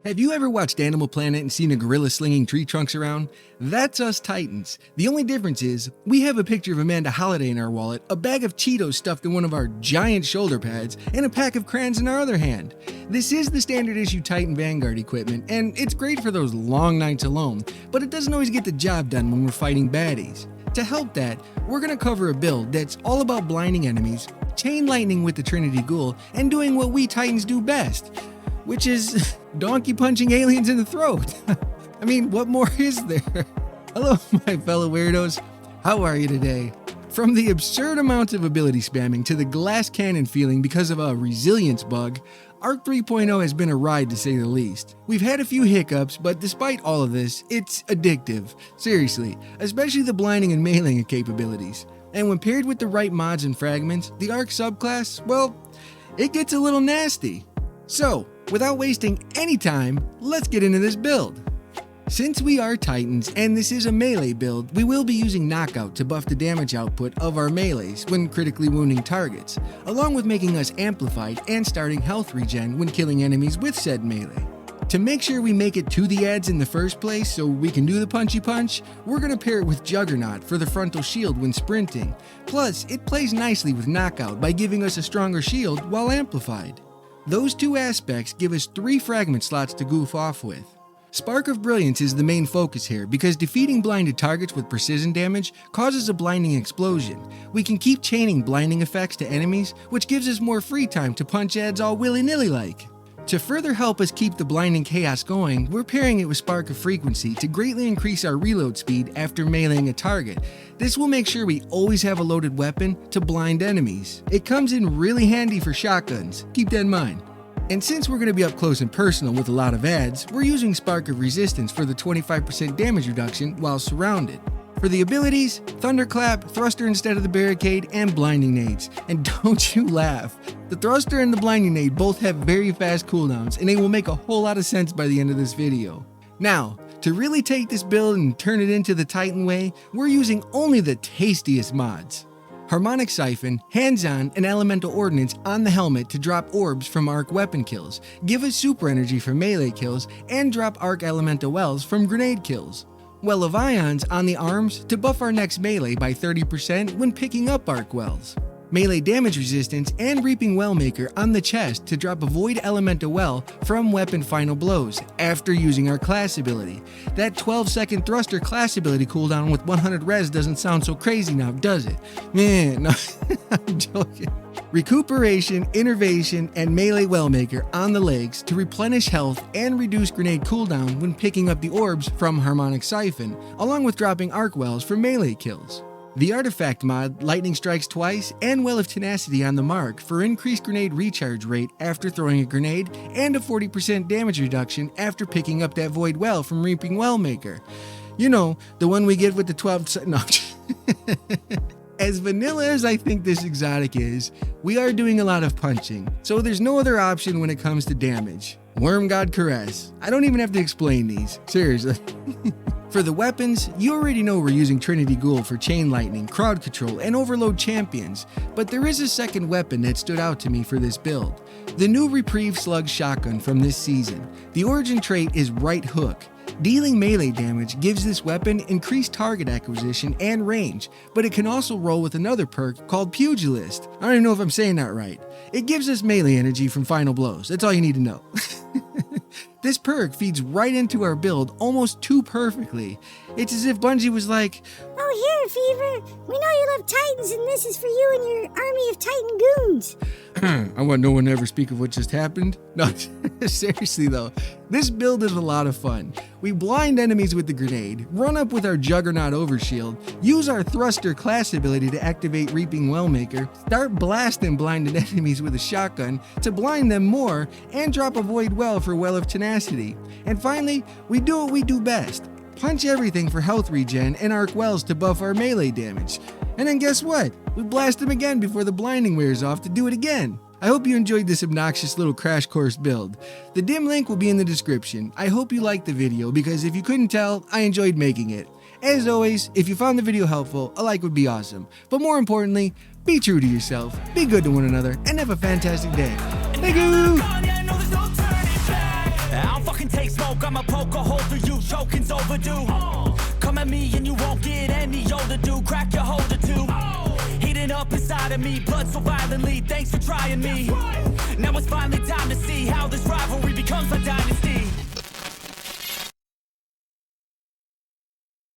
Have you ever watched Animal Planet and seen a gorilla slinging tree trunks around? That's us Titans. The only difference is, we have a picture of Amanda Holiday in our wallet, a bag of Cheetos stuffed in one of our giant shoulder pads, and a pack of crayons in our other hand. This is the standard issue Titan Vanguard equipment, and it's great for those long nights alone, but it doesn't always get the job done when we're fighting baddies. To help that, we're going to cover a build that's all about blinding enemies, chain lightning with the Trinity Ghoul, and doing what we Titans do best, which is donkey punching aliens in the throat. I mean, what more is there? Hello, my fellow weirdos. How are you today? From the absurd amounts of ability spamming to the glass cannon feeling because of a resilience bug, Arc 3.0 has been a ride to say the least. We've had a few hiccups, but despite all of this, it's addictive. Seriously, especially the blinding and meleeing capabilities. And when paired with the right mods and fragments, the Arc subclass, well, it gets a little nasty. So, without wasting any time, let's get into this build. Since we are Titans and this is a melee build, we will be using Knockout to buff the damage output of our melees when critically wounding targets, along with making us amplified and starting health regen when killing enemies with said melee. To make sure we make it to the ads in the first place so we can do the punchy punch, we're going to pair it with Juggernaut for the frontal shield when sprinting. Plus, it plays nicely with Knockout by giving us a stronger shield while amplified. Those two aspects give us 3 fragment slots to goof off with. Spark of Brilliance is the main focus here because defeating blinded targets with precision damage causes a blinding explosion. We can keep chaining blinding effects to enemies, which gives us more free time to punch ads all willy-nilly like. To further help us keep the blinding chaos going, we're pairing it with Spark of Frequency to greatly increase our reload speed after meleeing a target. This will make sure we always have a loaded weapon to blind enemies. It comes in really handy for shotguns, keep that in mind. And since we're going to be up close and personal with a lot of ads, we're using Spark of Resistance for the 25% damage reduction while surrounded. For the abilities, Thunderclap, Thruster instead of the Barricade, and Blinding Nades. And don't you laugh, the Thruster and the Blinding Nade both have very fast cooldowns, and they will make a whole lot of sense by the end of this video. Now, to really take this build and turn it into the Titan way, we're using only the tastiest mods. Harmonic Siphon, Hands-On, and Elemental Ordnance on the helmet to drop orbs from Arc weapon kills, give us super energy for melee kills, and drop Arc Elemental Wells from grenade kills. Well of Ions on the arms to buff our next melee by 30% when picking up Arc Wells. Melee damage resistance and Reaping Wellmaker on the chest to drop a Void Elemental Well from weapon final blows after using our class ability. That 12-second thruster class ability cooldown with 100 res doesn't sound so crazy now, does it? Man, no, I'm joking. Recuperation, Innervation, and Melee Wellmaker on the legs to replenish health and reduce grenade cooldown when picking up the orbs from Harmonic Siphon, along with dropping Arc Wells for melee kills. The Artifact mod, Lightning Strikes Twice, and Well of Tenacity on the mark for increased grenade recharge rate after throwing a grenade, and a 40% damage reduction after picking up that Void Well from Reaping Wellmaker. You know, the one we get with the 12... No. As vanilla as I think this exotic is, we are doing a lot of punching, so there's no other option when it comes to damage. Wormgod Caress. I don't even have to explain these, seriously. For the weapons, you already know we're using Trinity Ghoul for chain lightning, crowd control, and overload champions, but there is a second weapon that stood out to me for this build. The new Reprieve Slug shotgun from this season. The origin trait is Right Hook. Dealing melee damage gives this weapon increased target acquisition and range, but it can also roll with another perk called Pugilist. I don't even know if I'm saying that right. It gives us melee energy from final blows, that's all you need to know. This perk feeds right into our build almost too perfectly. It's as if Bungie was like, "Oh, here, Fever, we know you love Titans and this is for you and your army of Titan goons." I want no one to ever speak of what just happened. No, seriously though, this build is a lot of fun. We blind enemies with the grenade, run up with our Juggernaut overshield, use our Thruster class ability to activate Reaping Wellmaker, start blasting blinded enemies with a shotgun to blind them more, and drop a Void Well for Well of Tenacity. And finally, we do what we do best. Punch everything for health regen and Arc Wells to buff our melee damage. And then guess what? We blast them again before the blinding wears off to do it again. I hope you enjoyed this obnoxious little crash course build. The dim link will be in the description. I hope you liked the video because if you couldn't tell, I enjoyed making it. As always, if you found the video helpful, a like would be awesome. But more importantly, be true to yourself, be good to one another, and have a fantastic day. Thank you! can take smoke, I'ma poke a hole through you, choking's overdue. Come at me and you won't get any older, dude. Crack your holder too. Heating up inside of me, blood so violently. Thanks for trying me. Now it's finally time to see how this rivalry becomes